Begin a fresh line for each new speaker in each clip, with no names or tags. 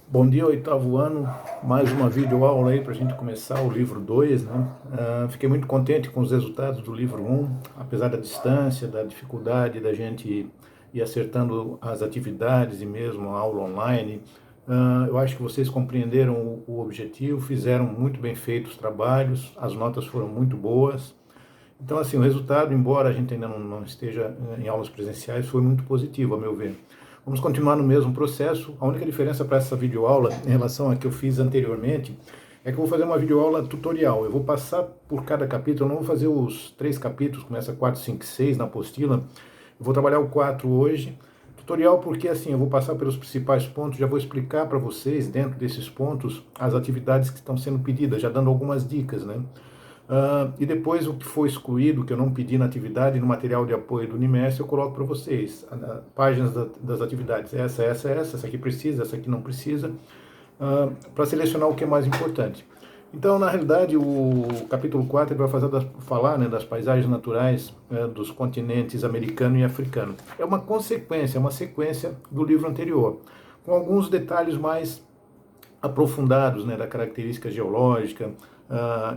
Bom dia, oitavo ano, mais uma videoaula aí para a gente começar o livro 2, né? Fiquei muito contente com os resultados do livro um, apesar da distância, da dificuldade da gente ir acertando as atividades e mesmo a aula online. Eu acho que vocês compreenderam o objetivo, fizeram muito bem feitos os trabalhos, as notas foram muito boas. Então, assim, o resultado, embora a gente ainda não esteja em aulas presenciais, foi muito positivo, a meu ver. Vamos continuar no mesmo processo. A única diferença para essa videoaula em relação à que eu fiz anteriormente é que eu vou fazer uma videoaula tutorial. Eu vou passar por cada capítulo, eu não vou fazer os 3 capítulos, começa 4, 5, 6 na apostila. Eu vou trabalhar o 4 hoje. Tutorial porque, assim, eu vou passar pelos principais pontos, já vou explicar para vocês, dentro desses pontos, as atividades que estão sendo pedidas, já dando algumas dicas, né? E depois o que for excluído, que eu não pedi na atividade, no material de apoio do Unimes, eu coloco para vocês, páginas das atividades, essa aqui precisa, essa aqui não precisa, para selecionar o que é mais importante. Então, na realidade, o capítulo 4 ele vai falar, né, das paisagens naturais dos continentes americano e africano. É uma consequência, é uma sequência do livro anterior, com alguns detalhes mais aprofundados, né, da característica geológica,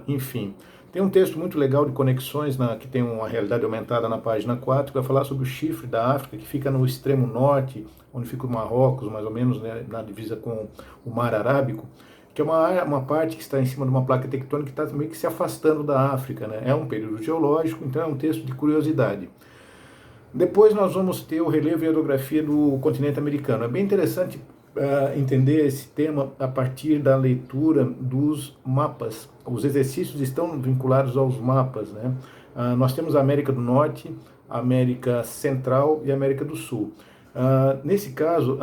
enfim. Tem um texto muito legal de conexões, que tem uma realidade aumentada na página 4, que vai falar sobre o chifre da África, que fica no extremo norte, onde fica o Marrocos, mais ou menos, né, na divisa com o Mar Arábico, que é uma parte que está em cima de uma placa tectônica que está meio que se afastando da África, né? É um período geológico, então é um texto de curiosidade. Depois nós vamos ter o relevo e a geografia do continente americano. É bem interessante entender esse tema a partir da leitura dos mapas. Os exercícios estão vinculados aos mapas, né? Nós temos a América do Norte, a América Central e a América do Sul. Nesse caso,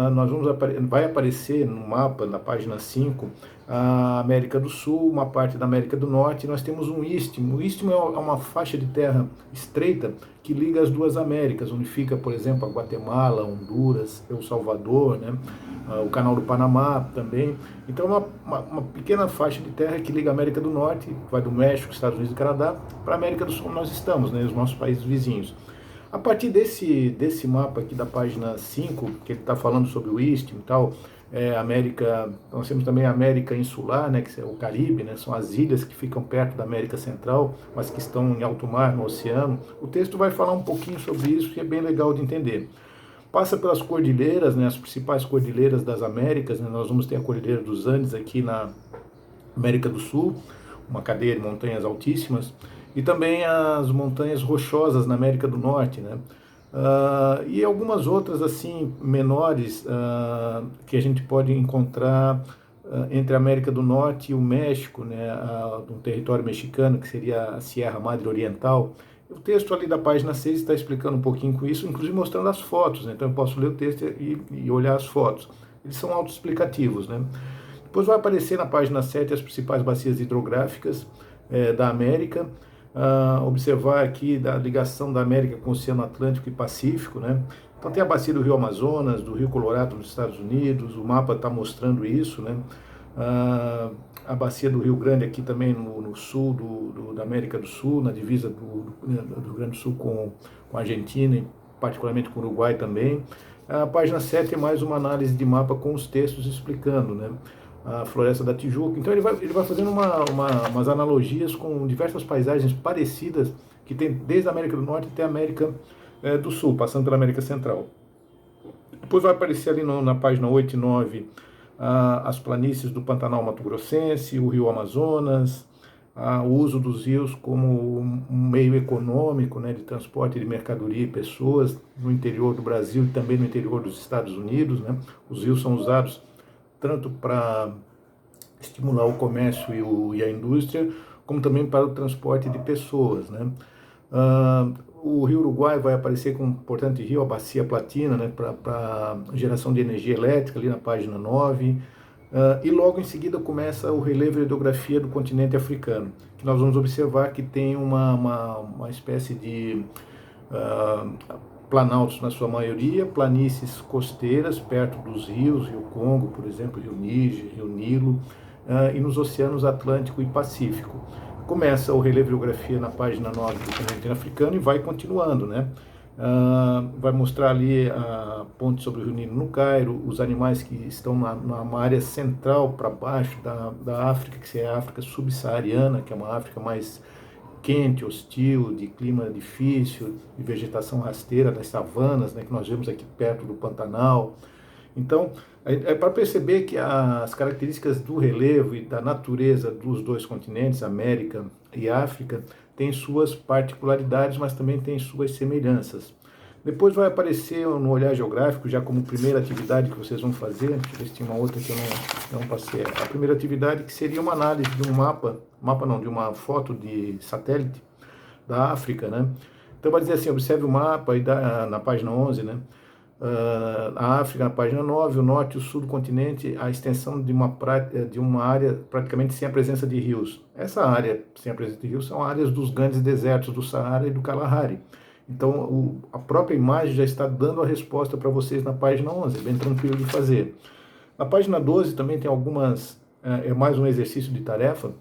vai aparecer no mapa, na página 5, a América do Sul, uma parte da América do Norte, e nós temos um istmo. O istmo é uma faixa de terra estreita que liga as duas Américas, onde fica, por exemplo, a Guatemala, Honduras, El Salvador, né? O Canal do Panamá também. Então, uma pequena faixa de terra que liga a América do Norte, que vai do México, Estados Unidos e Canadá, para a América do Sul nós estamos, né? Os nossos países vizinhos. A partir desse mapa aqui da página 5, que ele está falando sobre o Istmo e tal, América, nós temos também a América Insular, né, que é o Caribe, né, são as ilhas que ficam perto da América Central, mas que estão em alto mar, no oceano. O texto vai falar um pouquinho sobre isso e é bem legal de entender. Passa pelas cordilheiras, né, as principais cordilheiras das Américas, né, nós vamos ter a Cordilheira dos Andes aqui na América do Sul, uma cadeia de montanhas altíssimas, e também as montanhas rochosas na América do Norte, né? E algumas outras assim menores que a gente pode encontrar entre a América do Norte e o México, né? Um território mexicano que seria a Sierra Madre Oriental. O texto ali da página 6 está explicando um pouquinho com isso, inclusive mostrando as fotos, né? Então eu posso ler o texto e olhar as fotos. Eles são autoexplicativos, né? Depois vai aparecer na página 7 as principais bacias hidrográficas da América, observar aqui da ligação da América com o Oceano Atlântico e Pacífico, né? Então tem a bacia do Rio Amazonas, do Rio Colorado nos Estados Unidos, o mapa está mostrando isso, né? A bacia do Rio Grande aqui também no sul da América do Sul, na divisa do Rio Grande do Sul com a Argentina, e particularmente com o Uruguai também. A página 7 é mais uma análise de mapa com os textos explicando, né? A Floresta da Tijuca. Então ele vai fazendo umas analogias com diversas paisagens parecidas que tem desde a América do Norte até a América do Sul, passando pela América Central. Depois vai aparecer ali na página 8 e 9 as planícies do Pantanal Mato Grossense, o Rio Amazonas, o uso dos rios como um meio econômico, né, de transporte de mercadoria e pessoas no interior do Brasil e também no interior dos Estados Unidos, né? Os rios são usados tanto para estimular o comércio e a indústria, como também para o transporte de pessoas, né? O Rio Uruguai vai aparecer como importante rio, a Bacia Platina, né, para geração de energia elétrica, ali na página 9. E logo em seguida começa o relevo e hidrografia do continente africano, que nós vamos observar que tem uma espécie de planaltos na sua maioria, planícies costeiras perto dos rios, Rio Congo, por exemplo, Rio Níger, Rio Nilo, e nos oceanos Atlântico e Pacífico. Começa o relevo e geografia na página 9 do continente africano e vai continuando, né? Vai mostrar ali a ponte sobre o Rio Nilo no Cairo, os animais que estão numa área central para baixo da África, que é a África subsaariana, que é uma África mais quente, hostil, de clima difícil, de vegetação rasteira, das savanas, né, que nós vemos aqui perto do Pantanal. Então, é para perceber que as características do relevo e da natureza dos dois continentes, América e África, têm suas particularidades, mas também têm suas semelhanças. Depois vai aparecer no Olhar Geográfico, já como primeira atividade que vocês vão fazer, deixa eu ver se tinha uma outra que eu não passei. A primeira atividade que seria uma análise de um mapa não, de uma foto de satélite da África, né? Então vai dizer assim, observe o mapa, e na página 11, né? A África na página 9, o norte e o sul do continente, a extensão de uma área praticamente sem a presença de rios. Essa área sem a presença de rios são áreas dos grandes desertos do Saara e do Kalahari. Então, a própria imagem já está dando a resposta para vocês na página 11, é bem tranquilo de fazer. Na página 12 também tem é mais um exercício de tarefa,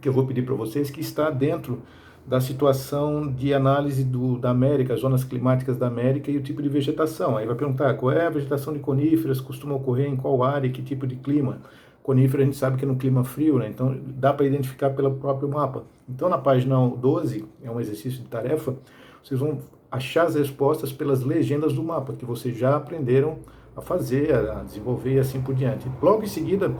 que eu vou pedir para vocês, que está dentro da situação de análise da América, as zonas climáticas da América e o tipo de vegetação. Aí vai perguntar qual é a vegetação de coníferas, costuma ocorrer em qual área, que tipo de clima. Conífera a gente sabe que é no clima frio, né? Então dá para identificar pelo próprio mapa. Então na página 12, é um exercício de tarefa, vocês vão achar as respostas pelas legendas do mapa, que vocês já aprenderam a fazer, a desenvolver e assim por diante. Logo em seguida,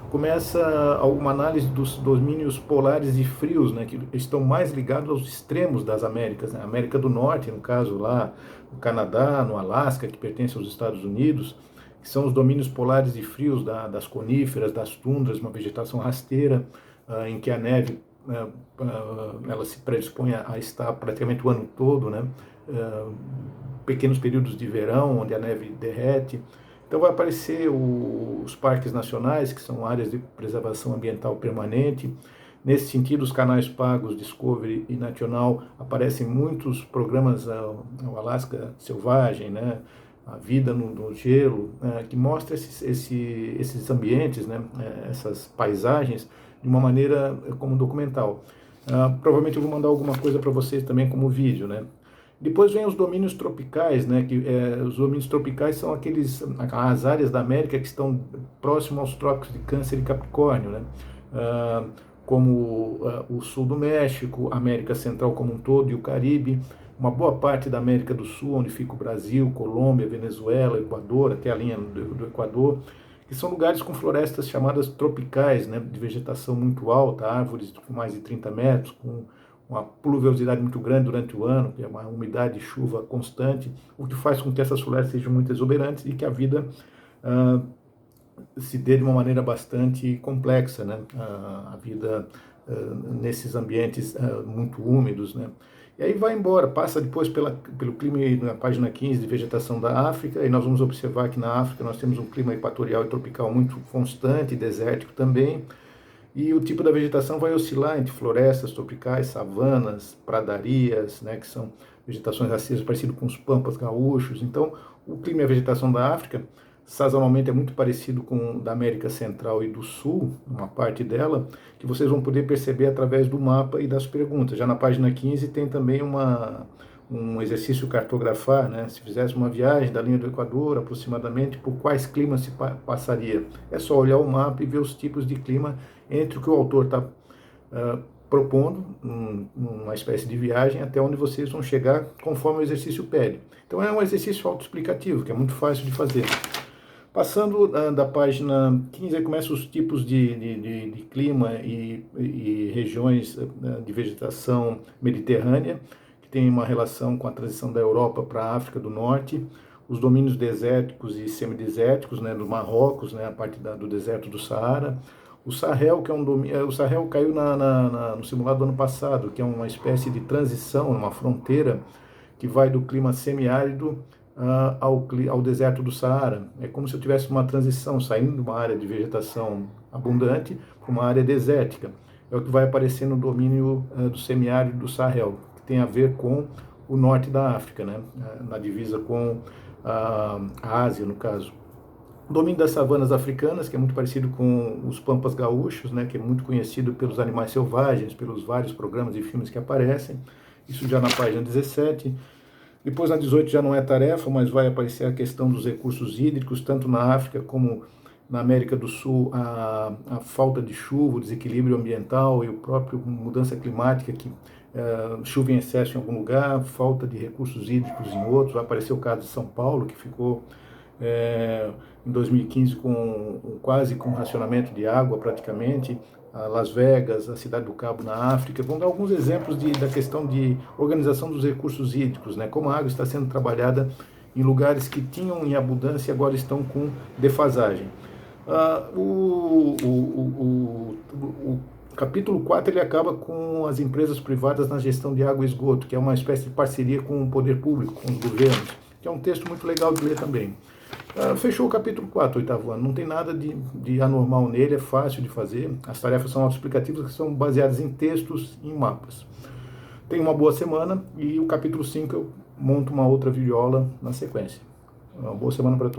começa uma análise dos domínios polares e frios, né, que estão mais ligados aos extremos das Américas, né? América do Norte, no caso lá, no Canadá, no Alasca, que pertence aos Estados Unidos, que são os domínios polares e frios das coníferas, das tundras, uma vegetação rasteira, em que a neve ela se predispõe a estar praticamente o ano todo, né? Pequenos períodos de verão, onde a neve derrete. Então vai aparecer os parques nacionais, que são áreas de preservação ambiental permanente. Nesse sentido, os canais pagos Discovery e National aparecem muitos programas, o Alasca Selvagem, né? A vida no gelo, que mostra esses ambientes, né? Essas paisagens, de uma maneira como documental. Provavelmente eu vou mandar alguma coisa para vocês também como vídeo, né? Depois vem os domínios tropicais, né? Os domínios tropicais são as áreas da América que estão próximo aos trópicos de Câncer e Capricórnio, né? Como o sul do México, a América Central como um todo e o Caribe, uma boa parte da América do Sul, onde fica o Brasil, Colômbia, Venezuela, Equador, até a linha do Equador, que são lugares com florestas chamadas tropicais, né, de vegetação muito alta, árvores com mais de 30 metros, com uma pluviosidade muito grande durante o ano, que é uma umidade e chuva constante, o que faz com que essas florestas sejam muito exuberantes e que a vida se dê de uma maneira bastante complexa, né, a vida nesses ambientes muito úmidos, né. E aí vai embora, passa depois pelo clima na página 15 de vegetação da África, e nós vamos observar que na África nós temos um clima equatorial e tropical muito constante, desértico também, e o tipo da vegetação vai oscilar entre florestas tropicais, savanas, pradarias, né, que são vegetações rasteiras parecidas com os pampas gaúchos. Então, o clima e a vegetação da África, sazonalmente é muito parecido com o da América Central e do Sul, uma parte dela, que vocês vão poder perceber através do mapa e das perguntas. Já na página 15 tem também um exercício cartografar, né? Se fizesse uma viagem da linha do Equador, aproximadamente, por quais climas se passaria. É só olhar o mapa e ver os tipos de clima entre o que o autor está propondo, uma espécie de viagem, até onde vocês vão chegar conforme o exercício pede. Então é um exercício autoexplicativo, que é muito fácil de fazer. Passando da página 15, aí começam os tipos de clima e regiões de vegetação mediterrânea, que tem uma relação com a transição da Europa para a África do Norte, os domínios desérticos e semidesérticos, né, do Marrocos, né, a parte do deserto do Saara, o Sahel, que é um domínio, o Sahel caiu no simulado do ano passado, que é uma espécie de transição, uma fronteira que vai do clima semiárido ao deserto do Saara. É como se eu tivesse uma transição, saindo de uma área de vegetação abundante para uma área desértica. É o que vai aparecer no domínio do semiárido do Sahel, que tem a ver com o norte da África, né? Na divisa com a Ásia, no caso. O domínio das savanas africanas, que é muito parecido com os pampas gaúchos, né? Que é muito conhecido pelos animais selvagens, pelos vários programas e filmes que aparecem. Isso já na página 17. Depois na 18 já não é tarefa, mas vai aparecer a questão dos recursos hídricos, tanto na África como na América do Sul, a falta de chuva, o desequilíbrio ambiental e o próprio mudança climática, que chuva em excesso em algum lugar, falta de recursos hídricos em outros. Vai aparecer o caso de São Paulo, que ficou em 2015 quase com racionamento de água praticamente, a Las Vegas, a Cidade do Cabo na África. Vamos dar alguns exemplos da questão de organização dos recursos hídricos, né? Como a água está sendo trabalhada em lugares que tinham em abundância e agora estão com defasagem. O capítulo 4 ele acaba com as empresas privadas na gestão de água e esgoto, que é uma espécie de parceria com o poder público, com os governos, que é um texto muito legal de ler também. Fechou o capítulo 4, oitavo ano. Não tem nada de anormal nele, é fácil de fazer. As tarefas são autoexplicativas, que são baseadas em textos e em mapas. Tenha uma boa semana e o capítulo 5 eu monto uma outra videoaula na sequência. Uma boa semana para todos.